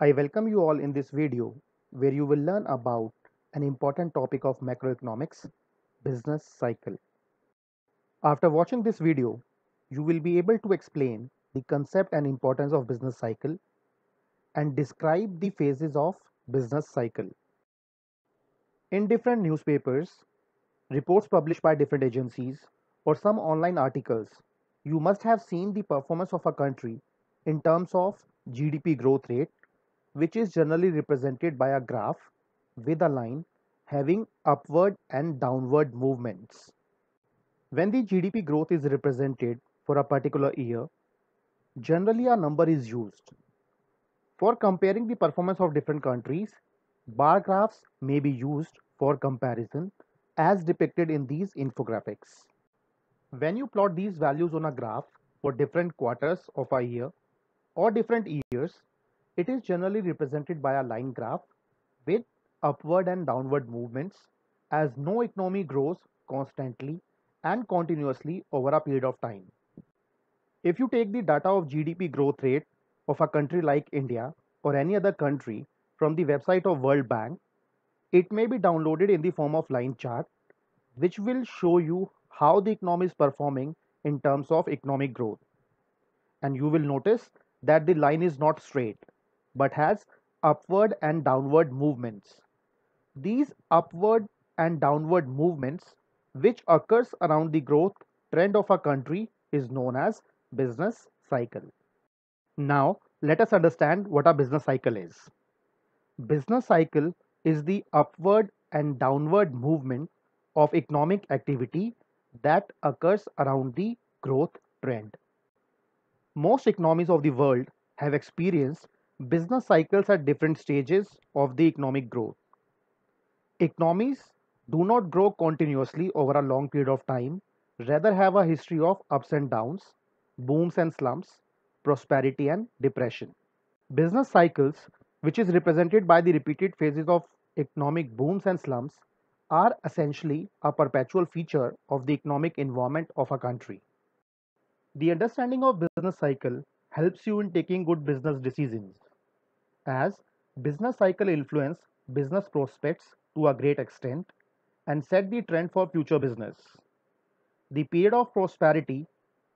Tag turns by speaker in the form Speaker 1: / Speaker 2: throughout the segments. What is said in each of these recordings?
Speaker 1: I welcome you all in this video where you will learn about an important topic of macroeconomics, business cycle. After watching this video, you will be able to explain the concept and importance of business cycle and describe the phases of business cycle. In different newspapers, reports published by different agencies, or some online articles, you must have seen the performance of a country in terms of GDP growth rate, which is generally represented by a graph with a line having upward and downward movements. When the GDP growth is represented for a particular year, generally a number is used. For comparing the performance of different countries, bar graphs may be used for comparison as depicted in these infographics. When you plot these values on a graph for different quarters of a year or different years, it is generally represented by a line graph with upward and downward movements as no economy grows constantly and continuously over a period of time. If you take the data of GDP growth rate of a country like India or any other country from the website of World Bank, it may be downloaded in the form of line chart, which will show you how the economy is performing in terms of economic growth. And you will notice that the line is not straight but has upward and downward movements. These upward and downward movements which occurs around the growth trend of a country is known as business cycle. Now let us understand what a business cycle is. Business cycle is the upward and downward movement of economic activity that occurs around the growth trend. Most economies of the world have experienced business cycles at different stages of the economic growth. Economies do not grow continuously over a long period of time, rather have a history of ups and downs, booms and slumps, prosperity and depression. Business cycles, which is represented by the repeated phases of economic booms and slumps, are essentially a perpetual feature of the economic environment of a country. The understanding of business cycle helps you in taking good business decisions, as business cycle influence business prospects to a great extent and set the trend for future business. The period of prosperity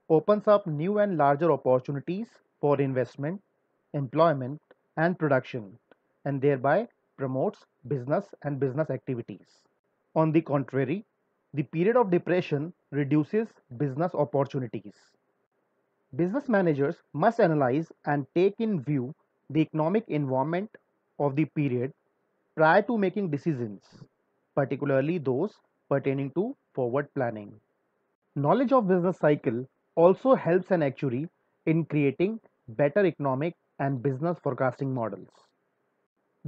Speaker 1: opens up new and larger opportunities for investment, employment, and production, and thereby promotes business and business activities. On the contrary, the period of depression reduces business opportunities. Business managers must analyze and take in view the economic environment of the period prior to making decisions, particularly those pertaining to forward planning. Knowledge of business cycle also helps an actuary in creating better economic and business forecasting models.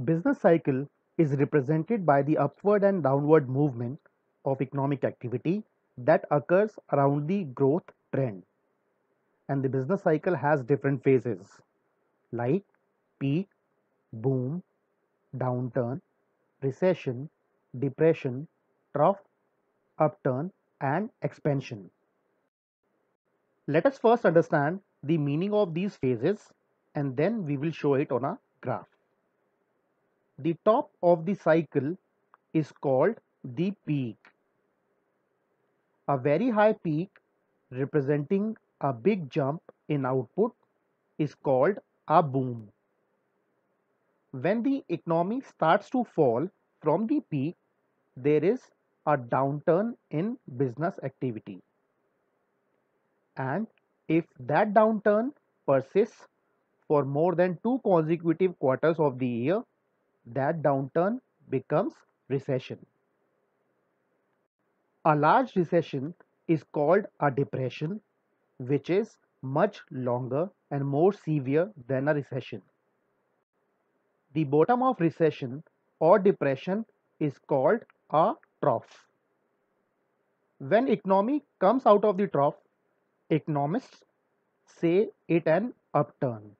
Speaker 1: Business cycle is represented by the upward and downward movement of economic activity that occurs around the growth trend. And the business cycle has different phases like peak, boom, downturn, recession, depression, trough, upturn, and expansion. Let us first understand the meaning of these phases and then we will show it on a graph. The top of the cycle is called the peak. A very high peak representing a big jump in output is called a boom. When the economy starts to fall from the peak, there is a downturn in business activity. And if that downturn persists for more than two consecutive quarters of the year, that downturn becomes recession. A large recession is called a depression, which is much longer and more severe than a recession. The bottom of recession or depression is called a trough. When economy comes out of the trough, economists say it an upturn.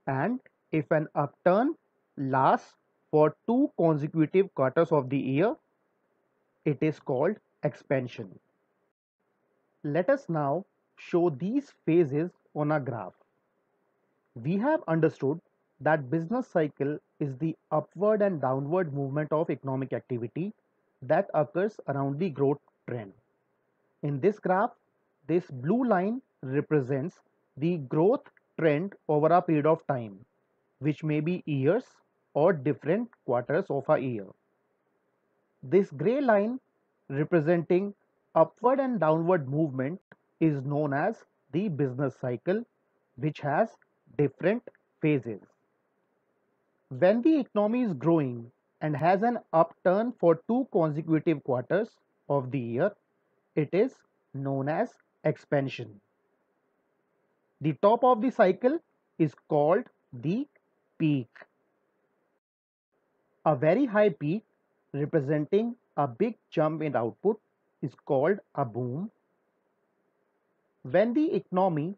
Speaker 1: And if an upturn lasts for two consecutive quarters of the year, it is called expansion. Let us now show these phases on a graph. We have understood that business cycle is the upward and downward movement of economic activity that occurs around the growth trend. In this graph, this blue line represents the growth trend over a period of time, which may be years or different quarters of a year. This gray line representing upward and downward movement is known as the business cycle, which has different phases. When the economy is growing and has an upturn for two consecutive quarters of the year, it is known as expansion. The top of the cycle is called the peak. A very high peak representing a big jump in output is called a boom. When the economy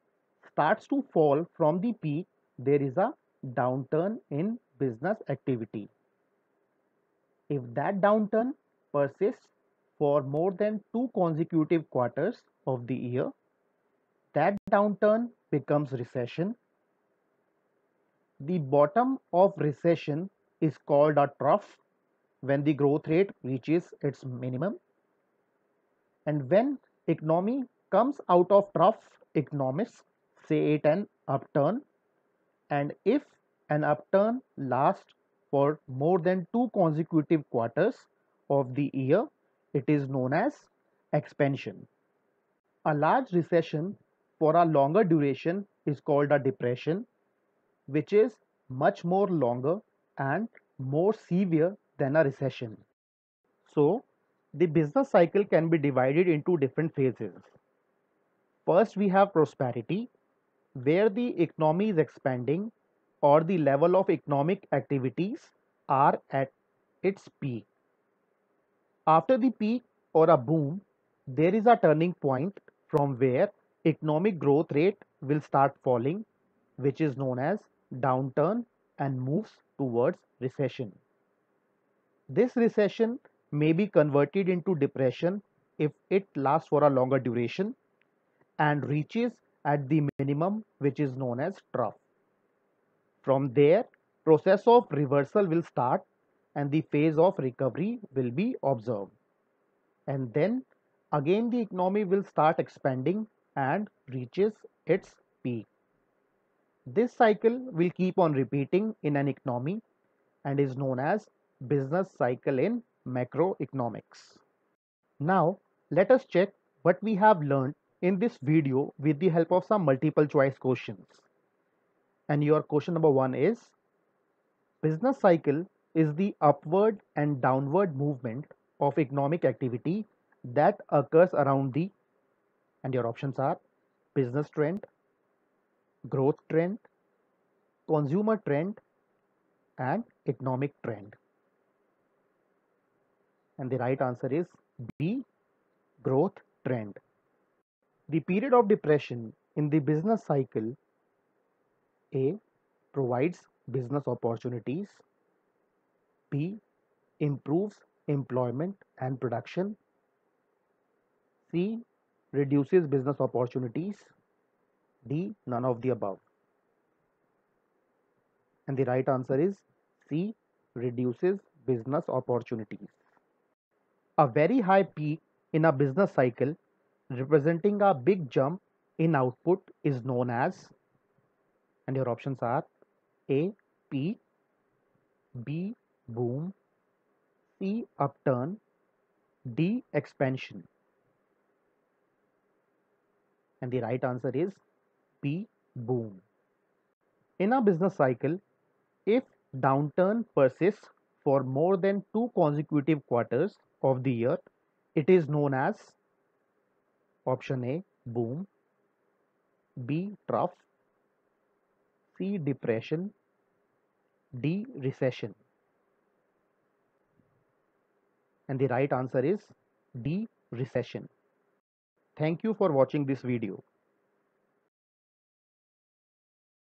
Speaker 1: starts to fall from the peak, there is a downturn in business activity. If that downturn persists for more than two consecutive quarters of the year, that downturn becomes recession. The bottom of recession is called a trough when the growth rate reaches its minimum. And when economy comes out of trough, economists say it an upturn. And if an upturn lasts for more than two consecutive quarters of the year, it is known as expansion. A large recession for a longer duration is called a depression, which is much more longer and more severe than a recession. So, the business cycle can be divided into different phases. First, we have prosperity, where the economy is expanding or the level of economic activities are at its peak. After the peak or a boom, there is a turning point from where economic growth rate will start falling, which is known as downturn and moves towards recession. This recession may be converted into depression if it lasts for a longer duration and reaches at the minimum, which is known as trough. From there, process of reversal will start and the phase of recovery will be observed. And then again the economy will start expanding and reaches its peak. This cycle will keep on repeating in an economy and is known as business cycle in macroeconomics. Now, let us check what we have learned in this video with the help of some multiple choice questions. And your question number 1 is, business cycle is the upward and downward movement of economic activity that occurs around the, and your options are business trend, growth trend, consumer trend, and economic trend. And the right answer is B, growth trend. The period of depression in the business cycle: A, provides business opportunities. B, improves employment and production. C, reduces business opportunities. D, none of the above. And the right answer is C, reduces business opportunities. A very high peak in a business cycle representing a big jump in output is known as, and your options are A, peak, B, boom, C, upturn, D, expansion. And the right answer is B, boom. In a business cycle, if downturn persists for more than two consecutive quarters of the year, it is known as option A, boom, B, trough, C, depression, D, recession. And the right answer is D, recession. Thank you for watching this video.